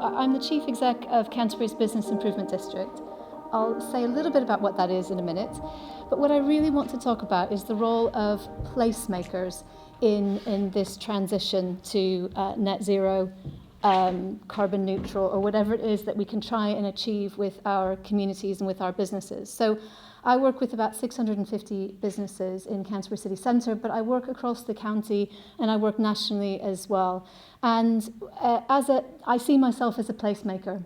I'm the Chief Exec of Canterbury's Business Improvement District. I'll say a little bit about what that is in a minute, but what I really want to talk about is the role of placemakers in this transition to net zero, carbon neutral, or whatever it is that we can try and achieve with our communities and with our businesses. So I work with about 650 businesses in Canterbury City Centre, but I work across the county and I work nationally as well. And I see myself as a placemaker,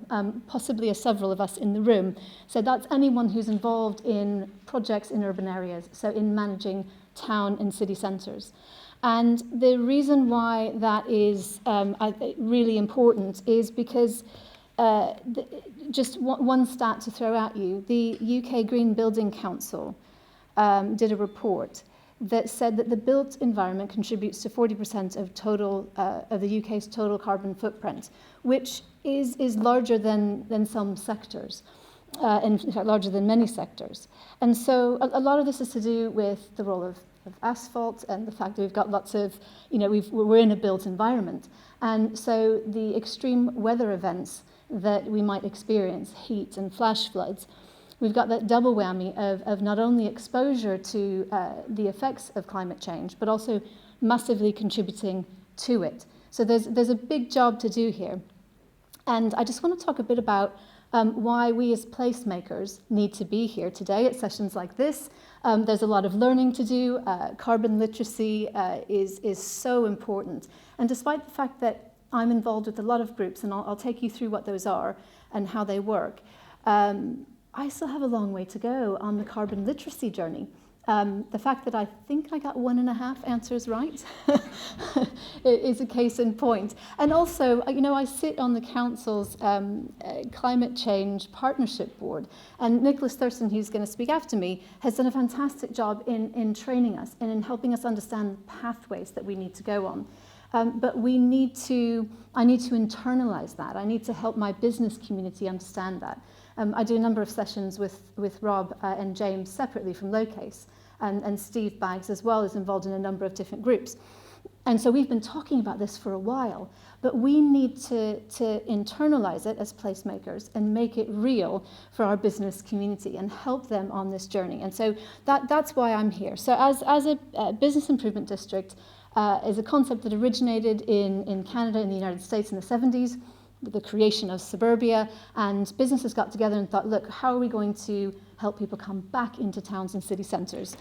possibly as several of us in the room. So that's anyone who's involved in projects in urban areas, so in managing town and city centres. And the reason why that is really important is because just one stat to throw at you, the UK Green Building Council did a report that said that the built environment contributes to 40% of the UK's total carbon footprint, which is larger than some sectors, in fact larger than many sectors. And so a lot of this is to do with the role of asphalt and the fact that we've got lots of, we're in a built environment. And so the extreme weather events that we might experience, heat and flash floods, we've got that double whammy of not only exposure to the effects of climate change, but also massively contributing to it. So there's a big job to do here. And I just want to talk a bit about why we as placemakers need to be here today at sessions like this. There's a lot of learning to do. Carbon literacy is so important. And despite the fact that I'm involved with a lot of groups, and I'll take you through what those are and how they work, I still have a long way to go on the carbon literacy journey. The fact that I think I got 1.5 answers right is a case in point. And also, I sit on the council's climate change partnership board, and Nicholas Thurston, who's going to speak after me, has done a fantastic job in training us and in helping us understand the pathways that we need to go on. But I need to internalize that. I need to help my business community understand that. I do a number of sessions with Rob and James separately from Locase, and Steve Baggs as well is involved in a number of different groups. And so we've been talking about this for a while, but we need to internalize it as placemakers and make it real for our business community and help them on this journey. And so that's why I'm here. So as a business improvement district, is a concept that originated in Canada and the United States in the 70s, with the creation of suburbia, and businesses got together and thought, look, how are we going to help people come back into towns and city centres?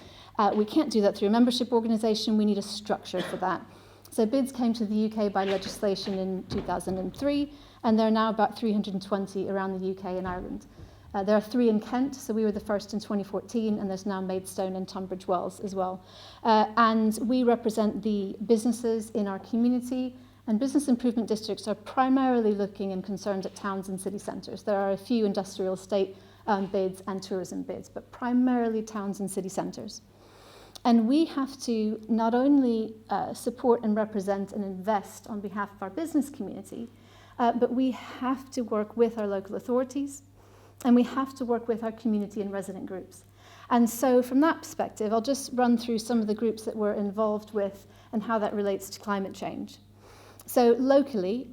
We can't do that through a membership organisation, we need a structure for that. So bids came to the UK by legislation in 2003, and there are now about 320 around the UK and Ireland. There are 3 in Kent, so we were the first in 2014, and there's now Maidstone and Tunbridge Wells as well. And we represent the businesses in our community, and business improvement districts are primarily looking and concerned at towns and city centres. There are a few industrial estate bids and tourism bids, but primarily towns and city centres. And we have to not only support and represent and invest on behalf of our business community, but we have to work with our local authorities, and we have to work with our community and resident groups. And so from that perspective, I'll just run through some of the groups that we're involved with and how that relates to climate change. So locally,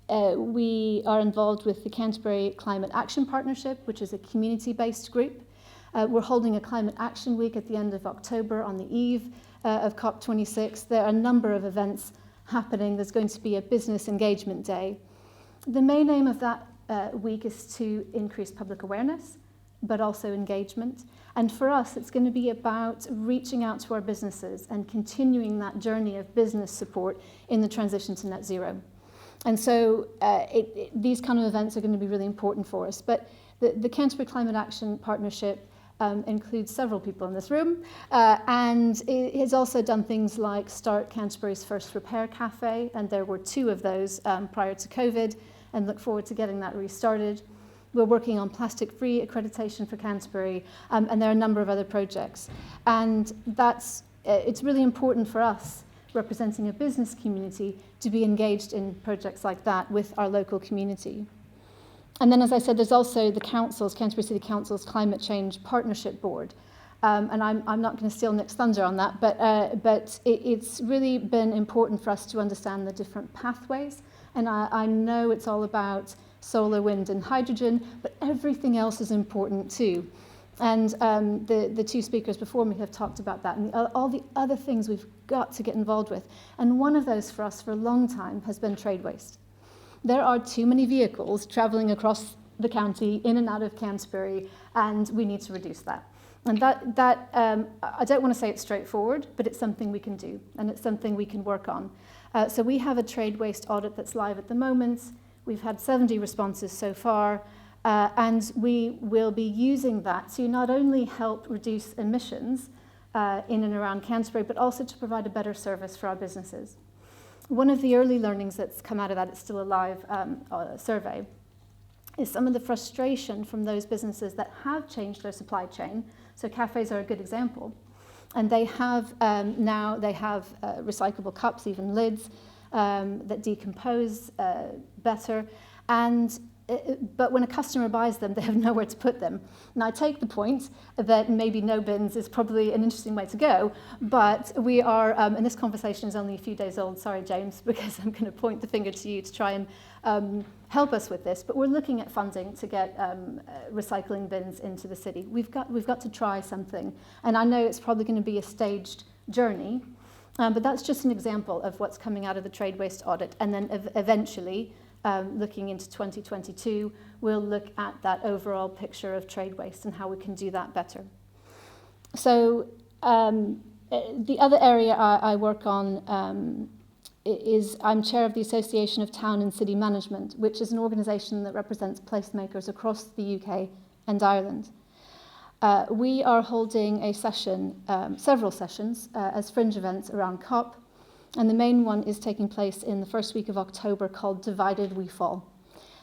we are involved with the Canterbury Climate Action Partnership, which is a community-based group. We're holding a Climate Action Week at the end of October on the eve of COP26. There are a number of events happening. There's going to be a business engagement day. The main aim of that week is to increase public awareness, but also engagement. And for us, it's going to be about reaching out to our businesses and continuing that journey of business support in the transition to net zero. And so these kind of events are going to be really important for us. But the Canterbury Climate Action Partnership includes several people in this room, and it has also done things like start Canterbury's first repair cafe, and there were 2 of those prior to COVID, and look forward to getting that restarted. We're working on plastic-free accreditation for Canterbury, and there are a number of other projects. And it's really important for us, representing a business community, to be engaged in projects like that with our local community. And then, as I said, there's also the council's, Canterbury City Council's Climate Change Partnership Board. And I'm not going to steal Nick's thunder on that, but it's really been important for us to understand the different pathways And I know it's all about solar, wind and hydrogen, but everything else is important too. And the two speakers before me have talked about that and all the other things we've got to get involved with. And one of those for us for a long time has been trade waste. There are too many vehicles travelling across the county, in and out of Canterbury, and we need to reduce that. And that I don't want to say it's straightforward, but it's something we can do, and it's something we can work on. So we have a trade waste audit that's live at the moment. We've had 70 responses so far, and we will be using that to not only help reduce emissions in and around Canterbury, but also to provide a better service for our businesses. One of the early learnings that's come out of that, it's still a live survey, is some of the frustration from those businesses that have changed their supply chain. So cafes are a good example. And they have now, they have recyclable cups, even lids, that decompose better. But when a customer buys them, they have nowhere to put them. And I take the point that maybe no bins is probably an interesting way to go, but we are, and this conversation is only a few days old, sorry James, because I'm going to point the finger to you to try and help us with this, but we're looking at funding to get recycling bins into the city. We've got to try something, and I know it's probably going to be a staged journey, but that's just an example of what's coming out of the trade waste audit, and then eventually, looking into 2022, we'll look at that overall picture of trade waste and how we can do that better. So the other area I work on is I'm chair of the Association of Town and City Management, which is an organisation that represents placemakers across the UK and Ireland. We are holding a session, several sessions, as fringe events around COP. And the main one is taking place in the first week of October called Divided We Fall.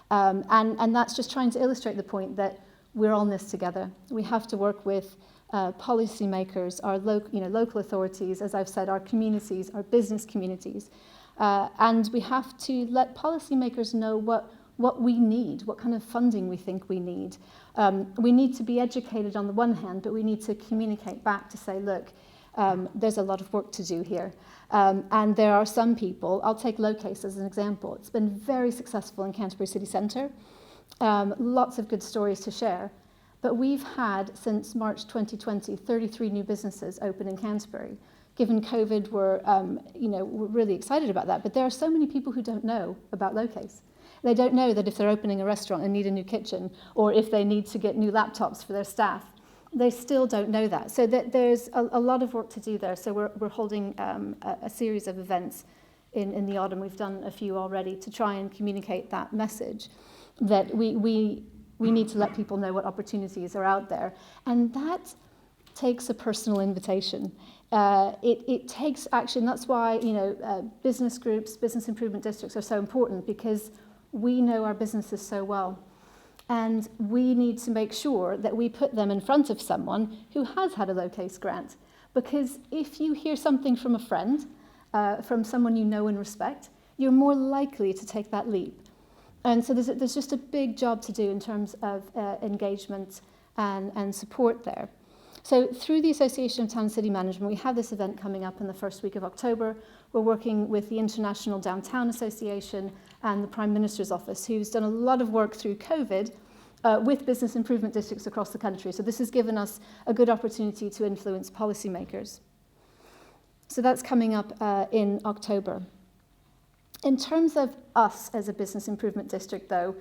And that's just trying to illustrate the point that we're all in this together. We have to work with policymakers, our local authorities, as I've said, our communities, our business communities. And we have to let policymakers know what we need, what kind of funding we think we need. We need to be educated on the one hand, but we need to communicate back to say, look, there's a lot of work to do here. And there are some people, I'll take Locase as an example. It's been very successful in Canterbury City Centre. Lots of good stories to share. But we've had, since March 2020, 33 new businesses open in Canterbury. Given COVID, we're really excited about that. But there are so many people who don't know about Locase. They don't know that if they're opening a restaurant and need a new kitchen, or if they need to get new laptops for their staff, they still don't know that. So that there's a lot of work to do there. So we're holding a series of events in the autumn. We've done a few already to try and communicate that message that we need to let people know what opportunities are out there. And that takes a personal invitation. It takes action. That's why business groups, business improvement districts are so important, because we know our businesses so well. And we need to make sure that we put them in front of someone who has had a Locase grant. Because if you hear something from a friend, from someone you know and respect, you're more likely to take that leap. And so there's just a big job to do in terms of engagement and support there. So through the Association of Town and City Management, we have this event coming up in the first week of October. We're working with the International Downtown Association and the Prime Minister's Office, who's done a lot of work through COVID with business improvement districts across the country. So this has given us a good opportunity to influence policymakers. So that's coming up in October. In terms of us as a business improvement district, though,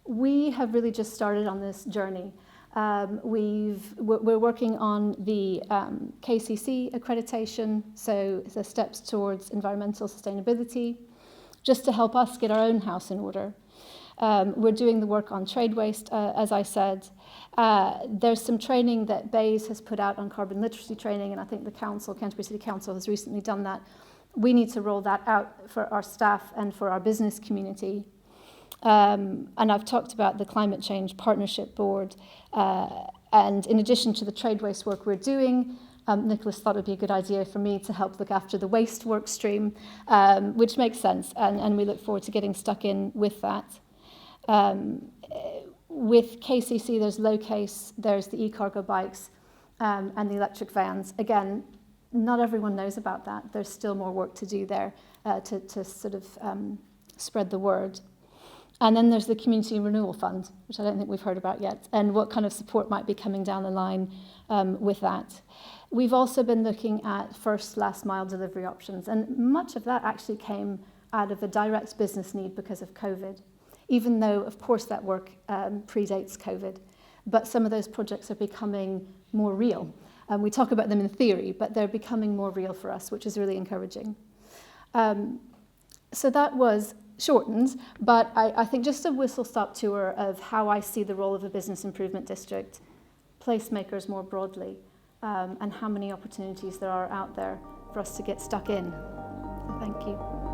we have really just started on this journey. We're working on the KCC accreditation, so the steps towards environmental sustainability, just to help us get our own house in order. We're doing the work on trade waste, as I said. There's some training that BEIS has put out on carbon literacy training, and I think the council, Canterbury City Council, has recently done that. We need to roll that out for our staff and for our business community. And I've talked about the Climate Change Partnership Board. And in addition to the trade waste work we're doing, Nicholas thought it would be a good idea for me to help look after the waste work stream, which makes sense. And we look forward to getting stuck in with that. With KCC, there's Locase, there's the e-cargo bikes, and the electric vans. Again, not everyone knows about that. There's still more work to do there to sort of spread the word. And then there's the Community Renewal Fund, which I don't think we've heard about yet, and what kind of support might be coming down the line with that. We've also been looking at first last mile delivery options, and much of that actually came out of a direct business need because of COVID, even though, of course, that work predates COVID. But some of those projects are becoming more real. We talk about them in theory, but they're becoming more real for us, which is really encouraging. So that was shortened, but I think just a whistle-stop tour of how I see the role of a business improvement district, placemakers more broadly, and how many opportunities there are out there for us to get stuck in. So thank you.